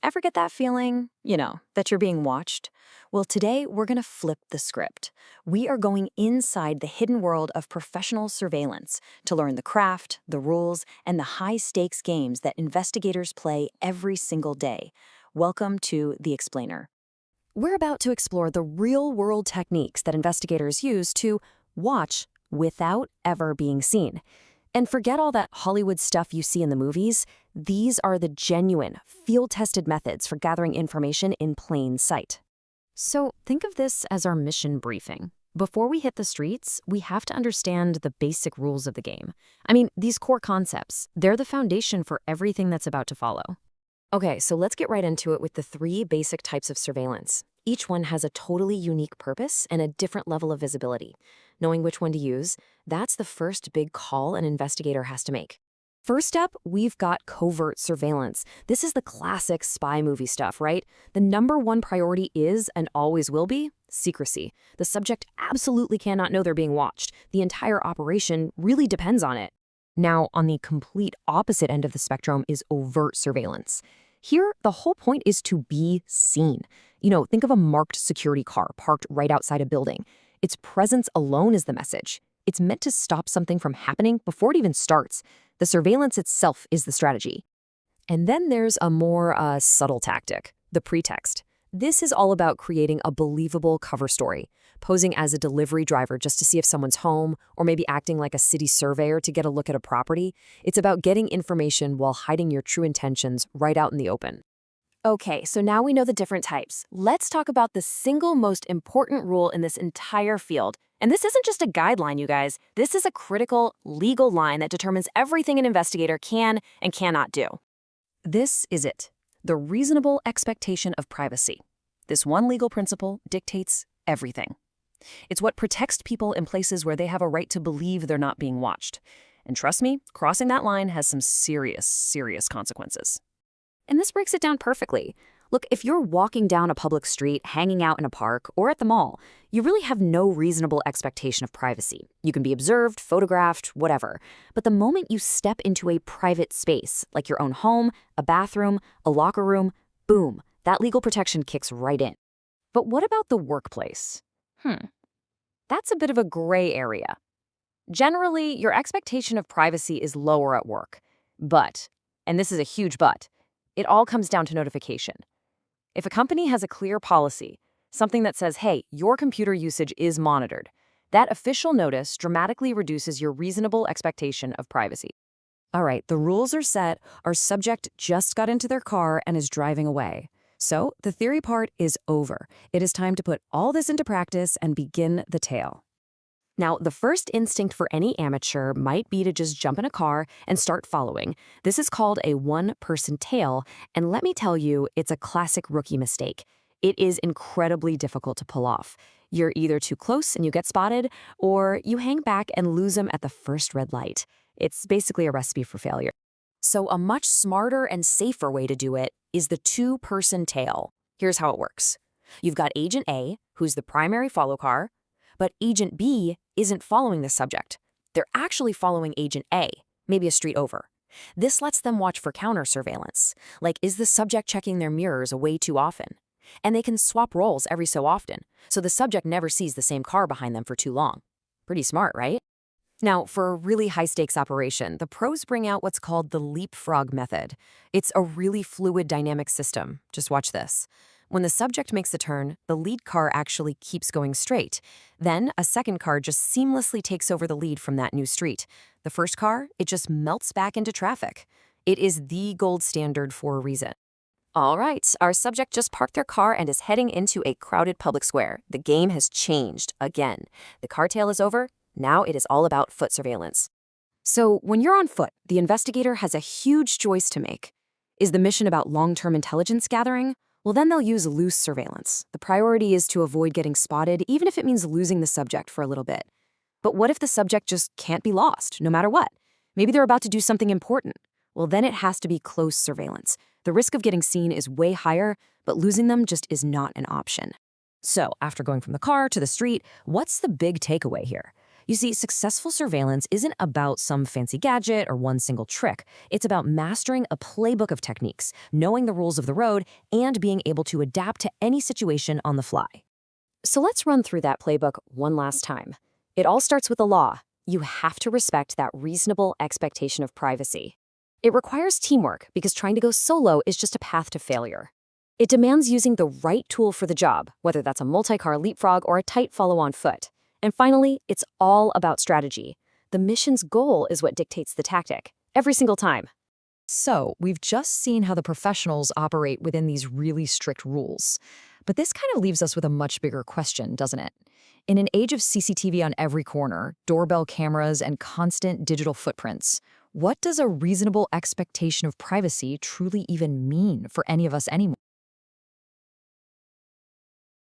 Ever get that feeling, that you're being watched? Well, today we're going to flip the script. We are going inside the hidden world of professional surveillance to learn the craft, the rules, and the high-stakes games that investigators play every single day. Welcome to The Explainer. We're about to explore the real-world techniques that investigators use to watch without ever being seen. And forget all that Hollywood stuff you see in the movies. These are the genuine, field-tested methods for gathering information in plain sight. So think of this as our mission briefing. Before we hit the streets, we have to understand the basic rules of the game. I mean, these core concepts, they're the foundation for everything that's about to follow. Okay, so let's get right into it with the 3 basic types of surveillance. Each one has a totally unique purpose and a different level of visibility. Knowing which one to use, that's the first big call an investigator has to make. First up, we've got covert surveillance. This is the classic spy movie stuff, right? The #1 priority is, and always will be, secrecy. The subject absolutely cannot know they're being watched. The entire operation really depends on it. Now, on the complete opposite end of the spectrum is overt surveillance. Here, the whole point is to be seen. Think of a marked security car parked right outside a building. Its presence alone is the message. It's meant to stop something from happening before it even starts. The surveillance itself is the strategy. And then there's a more subtle tactic, the pretext. This is all about creating a believable cover story, posing as a delivery driver just to see if someone's home, or maybe acting like a city surveyor to get a look at a property. It's about getting information while hiding your true intentions right out in the open. Okay, so now we know the different types. Let's talk about the single most important rule in this entire field. And this isn't just a guideline, you guys. This is a critical legal line that determines everything an investigator can and cannot do. This is it, the reasonable expectation of privacy. This one legal principle dictates everything. It's what protects people in places where they have a right to believe they're not being watched. And trust me, crossing that line has some serious consequences. And this breaks it down perfectly. Look, if you're walking down a public street, hanging out in a park, or at the mall, you really have no reasonable expectation of privacy. You can be observed, photographed, whatever. But the moment you step into a private space, like your own home, a bathroom, a locker room, boom, that legal protection kicks right in. But what about the workplace? That's a bit of a gray area. Generally, your expectation of privacy is lower at work. But, and this is a huge but, it all comes down to notification. If a company has a clear policy, something that says, hey, your computer usage is monitored, that official notice dramatically reduces your reasonable expectation of privacy. All right, the rules are set. Our subject just got into their car and is driving away. So the theory part is over. It is time to put all this into practice and begin the tale. Now, the first instinct for any amateur might be to just jump in a car and start following. This is called a one-person tail, and let me tell you, it's a classic rookie mistake. It is incredibly difficult to pull off. You're either too close and you get spotted, or you hang back and lose them at the first red light. It's basically a recipe for failure. So a much smarter and safer way to do it is the two-person tail. Here's how it works. You've got Agent A, who's the primary follow car, but Agent B isn't following the subject. They're actually following Agent A, maybe a street over. This lets them watch for counter surveillance, like is the subject checking their mirrors way too often? And they can swap roles every so often, so the subject never sees the same car behind them for too long. Pretty smart, right? Now, for a really high-stakes operation, the pros bring out what's called the Leapfrog Method. It's a really fluid dynamic system. Just watch this. When the subject makes a turn, the lead car actually keeps going straight. Then, a second car just seamlessly takes over the lead from that new street. The first car, it just melts back into traffic. It is the gold standard for a reason. All right, our subject just parked their car and is heading into a crowded public square. The game has changed again. The car tail is over. Now it is all about foot surveillance. So when you're on foot, the investigator has a huge choice to make. Is the mission about long-term intelligence gathering? Well, then they'll use loose surveillance. The priority is to avoid getting spotted, even if it means losing the subject for a little bit. But what if the subject just can't be lost, no matter what? Maybe they're about to do something important. Well, then it has to be close surveillance. The risk of getting seen is way higher, but losing them just is not an option. So, after going from the car to the street, what's the big takeaway here? You see, successful surveillance isn't about some fancy gadget or one single trick. It's about mastering a playbook of techniques, knowing the rules of the road, and being able to adapt to any situation on the fly. So let's run through that playbook one last time. It all starts with the law. You have to respect that reasonable expectation of privacy. It requires teamwork because trying to go solo is just a path to failure. It demands using the right tool for the job, whether that's a multi-car leapfrog or a tight follow on foot. And finally, it's all about strategy. The mission's goal is what dictates the tactic, every single time. So, we've just seen how the professionals operate within these really strict rules. But this kind of leaves us with a much bigger question, doesn't it? In an age of CCTV on every corner, doorbell cameras, and constant digital footprints, what does a reasonable expectation of privacy truly even mean for any of us anymore?